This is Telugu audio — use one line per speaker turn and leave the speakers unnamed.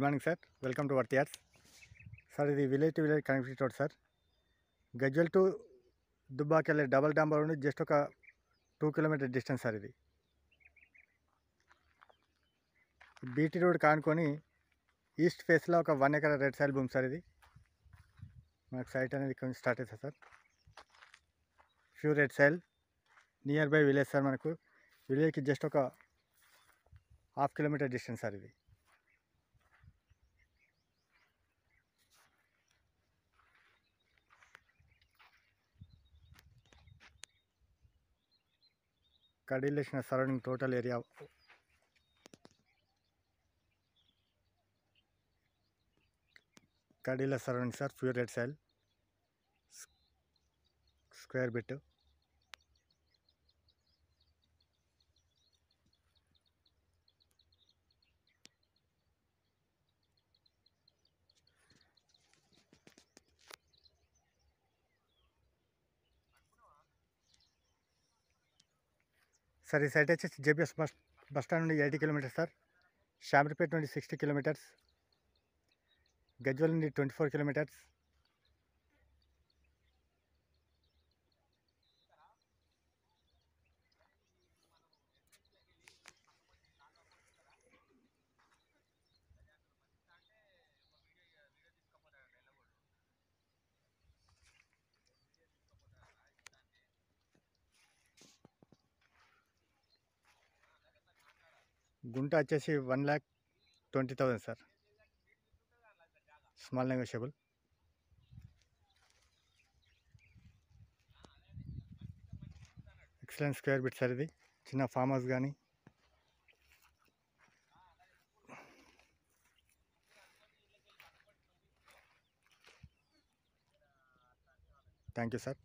Morning sir, welcome to worth yards. Sir ఇది village to village connectivity road sir. Gajwel to దుబ్బాకి వెళ్ళే డబల్ డాంబర్ నుండి జస్ట్ ఒక 2 కిలోమీటర్ డిస్టెన్స్ సార్. ఇది బీటీ రోడ్ కానుకొని ఈస్ట్ ఫేస్లో ఒక 1 ఎకర్ రెడ్ సాయిల్ భూమి సార్. ఇది మనకు సైట్ అనేది ఇక్కడ స్టార్ట్ అవుతుంది sir. Pure red soil, near by village sir. మనకు విలేజ్కి జస్ట్ ఒక 1/2 కిలోమీటర్ డిస్టెన్స్ సార్. ఇది కడిలేసిన సరౌండింగ్ టోటల్ ఏరియా కడీల surrounding sir. Pure red soil, square bit. Sir ఈ సైట్ వచ్చేసి జేబీఎస్ బస్ స్టాండ్ నుండి 80 కిలోమీటర్స్ సార్. షామీర్పేట నుండి 60 కిలోమీటర్స్. గజ్వెల్ నుండి 24 కిలోమీటర్స్. గుంట వచ్చేసి 1,20,000 sir. Small negotiable. Excellent square bit sir. ఇది చిన్న ఫామ్ హౌస్ కానీ. Thank you sir.